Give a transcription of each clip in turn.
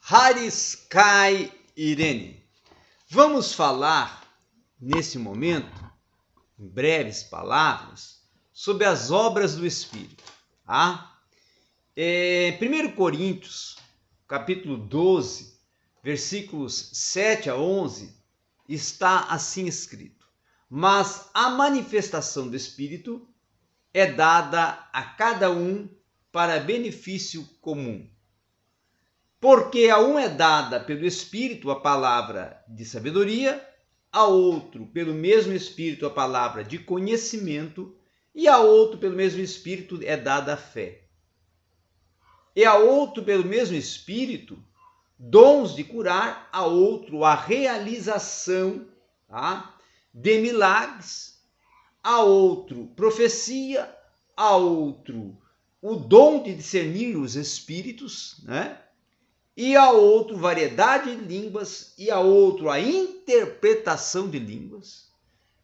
Haris Kai Irene. Vamos falar, nesse momento, em breves palavras, sobre as obras do Espírito. Tá? 1 Coríntios, capítulo 12, versículos 7 a 11, está assim escrito: mas a manifestação do Espírito é dada a cada um para benefício comum. Porque a um é dada pelo Espírito a palavra de sabedoria, a outro pelo mesmo Espírito a palavra de conhecimento, e a outro pelo mesmo Espírito é dada a fé. E a outro pelo mesmo Espírito dons de curar, a outro a realização de milagres, a outro profecia, a outro o dom de discernir os espíritos, e a outro variedade de línguas, e a outro a interpretação de línguas.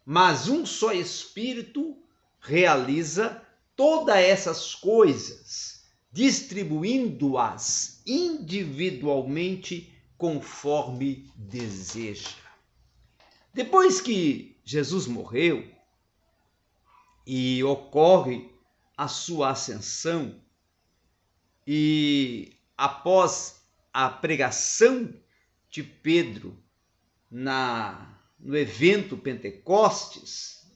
Mas um só Espírito realiza todas essas coisas, distribuindo-as individualmente conforme deseja. Depois que Jesus morreu e ocorre a sua ascensão, e após a pregação de Pedro no evento Pentecostes,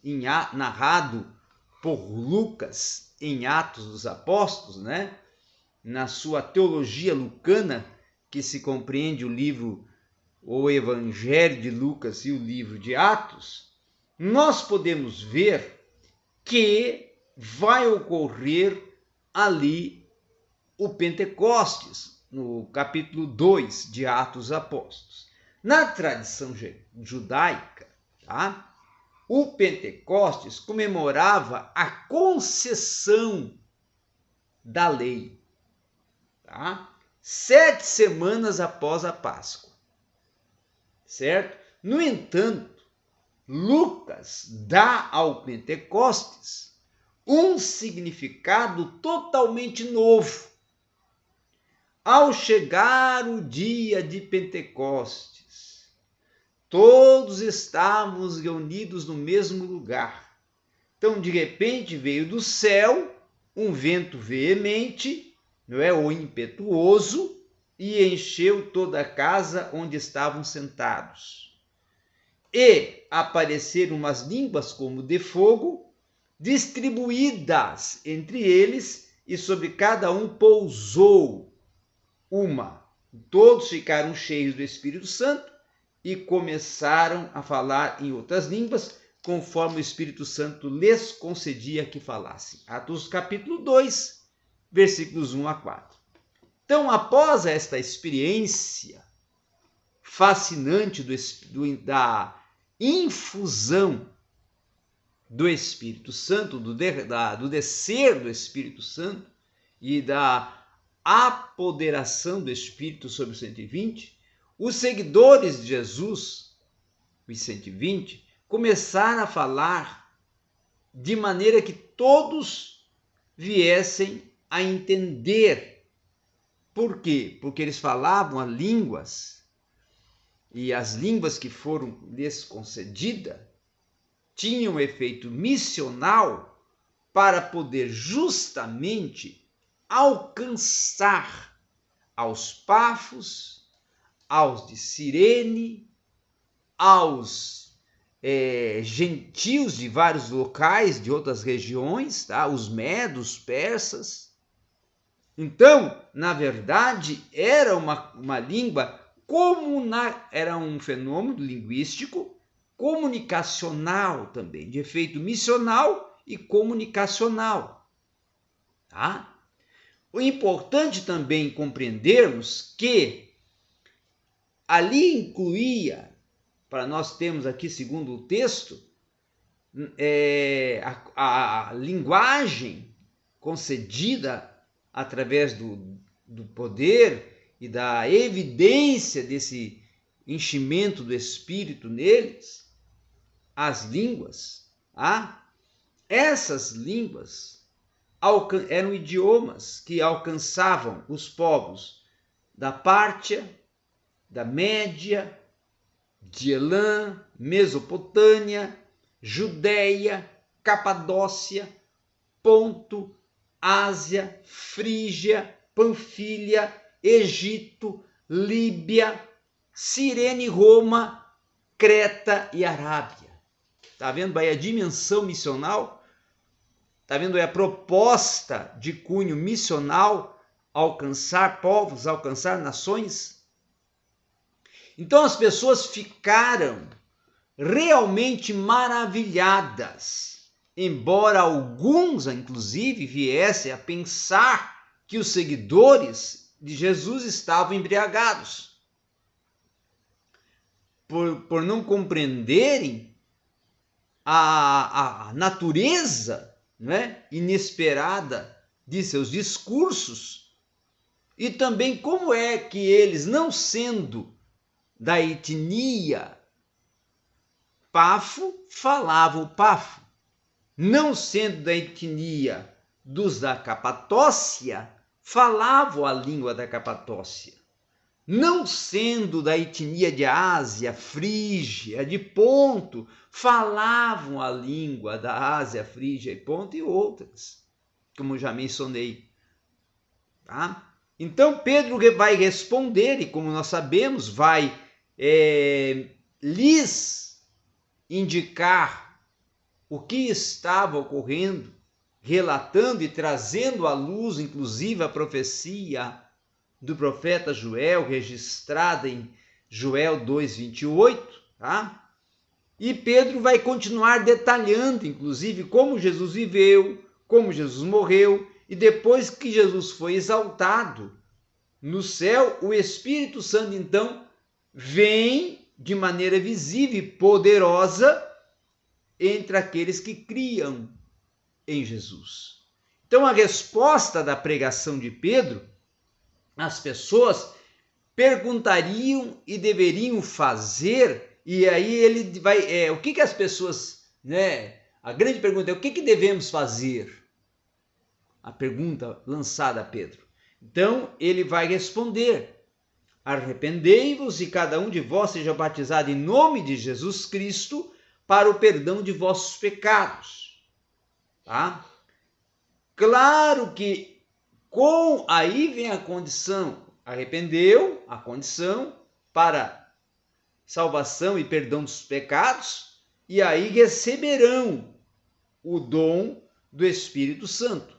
narrado por Lucas em Atos dos Apóstolos, na sua teologia lucana, que se compreende o livro, o Evangelho de Lucas e o livro de Atos, nós podemos ver que vai ocorrer ali o Pentecostes, no capítulo 2 de Atos dos Apóstolos. Na tradição judaica, o Pentecostes comemorava a concessão da lei, 7 semanas após a Páscoa, certo? No entanto, Lucas dá ao Pentecostes um significado totalmente novo. Ao chegar o dia de Pentecostes, todos estávamos reunidos no mesmo lugar. Então, de repente, veio do céu um vento veemente, ou impetuoso, e encheu toda a casa onde estavam sentados. E apareceram umas línguas como de fogo, distribuídas entre eles, e sobre cada um pousou uma. Todos ficaram cheios do Espírito Santo e começaram a falar em outras línguas, conforme o Espírito Santo lhes concedia que falassem. Atos capítulo 2, versículos 1 a 4. Então, após esta experiência fascinante da infusão do Espírito Santo, do descer do Espírito Santo e da apoderação do Espírito sobre os 120, os seguidores de Jesus, os 120, começaram a falar de maneira que todos viessem a entender. Por quê? Porque eles falavam as línguas, e as línguas que foram lhes concedidas tinham um efeito missional para poder justamente alcançar aos Pafos, aos de Cirene, aos gentios de vários locais, de outras regiões, os medos, persas. Então, na verdade, era uma língua era um fenômeno linguístico comunicacional também, de efeito missional e comunicacional. O importante também compreendermos que ali incluía, para nós termos aqui, segundo o texto, a linguagem concedida através do poder e da evidência desse enchimento do Espírito neles, as línguas. Essas línguas eram idiomas que alcançavam os povos da Pártia, da Média, de Elã, Mesopotâmia, Judéia, Capadócia, Ponto, Ásia, Frígia, Panfilha, Egito, Líbia, Cirene, Roma, Creta e Arábia. Está vendo aí a dimensão missional? Está vendo aí a proposta de cunho missional, alcançar povos, alcançar nações? Então as pessoas ficaram realmente maravilhadas, embora alguns, inclusive, viessem a pensar que os seguidores de Jesus estavam embriagados, por não compreenderem a natureza, né, inesperada de seus discursos, e também como é que eles, não sendo da etnia Pafo, falavam Pafo, não sendo da etnia dos da Capadócia, falavam a língua da Capadócia, não sendo da etnia de Ásia, Frígia, de Ponto, falavam a língua da Ásia, Frígia e Ponto e outras, como já mencionei. Tá? Então Pedro vai responder, e como nós sabemos, vai lhes indicar o que estava ocorrendo, relatando e trazendo à luz, inclusive, a profecia do profeta Joel, registrada em Joel 2:28, tá? E Pedro vai continuar detalhando, inclusive, como Jesus viveu, como Jesus morreu, e depois que Jesus foi exaltado no céu, o Espírito Santo, então, vem de maneira visível e poderosa entre aqueles que criam em Jesus. Então, a resposta da pregação de Pedro, as pessoas perguntariam e deveriam fazer, e aí ele vai, o que as pessoas, né? A grande pergunta é: o que devemos fazer? A pergunta lançada a Pedro. Então ele vai responder: arrependei-vos e cada um de vós seja batizado em nome de Jesus Cristo para o perdão de vossos pecados. Tá? Claro que aí vem a condição: arrependeu, a condição para salvação e perdão dos pecados, e aí receberão o dom do Espírito Santo.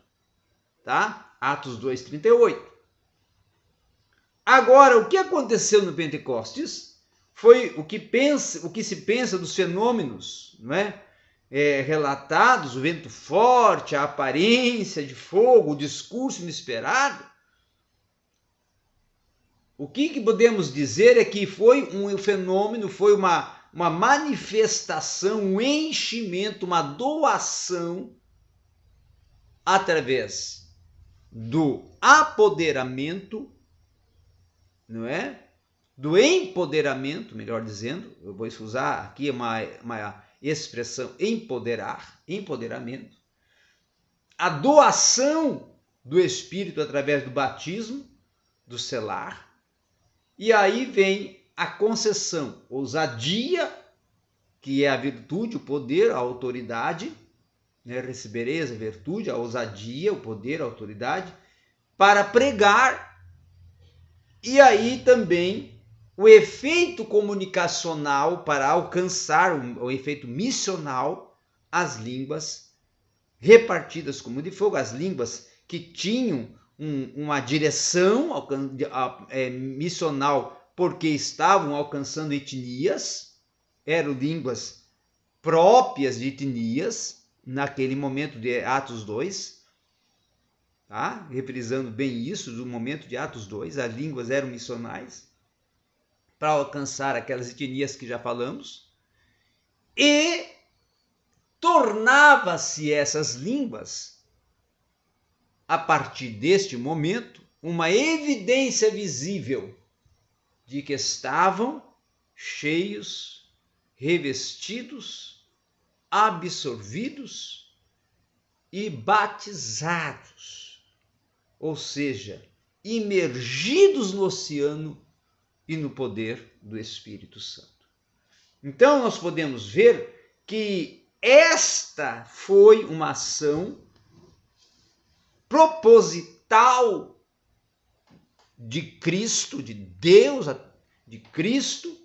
Tá? Atos 2:38. Agora, o que aconteceu no Pentecostes foi o que se pensa dos fenômenos, não é? Relatados, o vento forte, a aparência de fogo, o discurso inesperado. O que podemos dizer é que foi um fenômeno, foi uma manifestação, um enchimento, uma doação através do apoderamento, não é? Do empoderamento, melhor dizendo, eu vou usar aqui uma expressão empoderamento, a doação do Espírito através do batismo, do selar, e aí vem a concessão, ousadia, que é a virtude, o poder, a autoridade, né? Recebereis a virtude, a ousadia, o poder, a autoridade, para pregar. E aí também o efeito comunicacional para alcançar o efeito missional, as línguas repartidas como de fogo, as línguas que tinham uma direção missional porque estavam alcançando etnias, eram línguas próprias de etnias, naquele momento de Atos 2, tá? Reprisando bem isso, do momento de Atos 2, as línguas eram missionais para alcançar aquelas etnias que já falamos, e tornava-se essas línguas, a partir deste momento, uma evidência visível de que estavam cheios, revestidos, absorvidos e batizados. Ou seja, imergidos no oceano e no poder do Espírito Santo. Então, nós podemos ver que esta foi uma ação proposital de Cristo, de Deus, de Cristo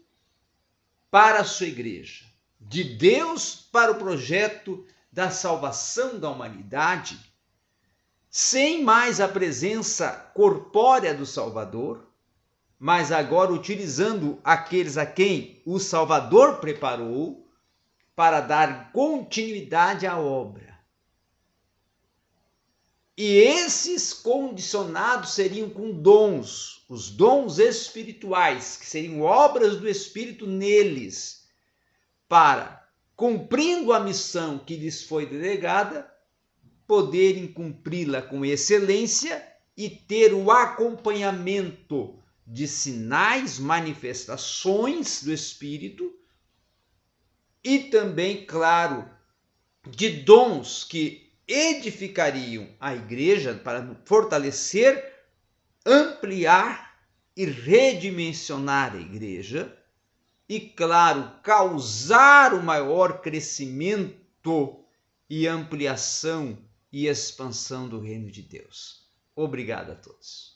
para a sua igreja, de Deus para o projeto da salvação da humanidade, sem mais a presença corpórea do Salvador, mas agora utilizando aqueles a quem o Salvador preparou para dar continuidade à obra. E esses condicionados seriam com dons, os dons espirituais, que seriam obras do Espírito neles, para, cumprindo a missão que lhes foi delegada, poderem cumpri-la com excelência e ter o acompanhamento de sinais, manifestações do Espírito e também, claro, de dons que edificariam a igreja para fortalecer, ampliar e redimensionar a igreja e, claro, causar o maior crescimento e ampliação e expansão do reino de Deus. Obrigado a todos.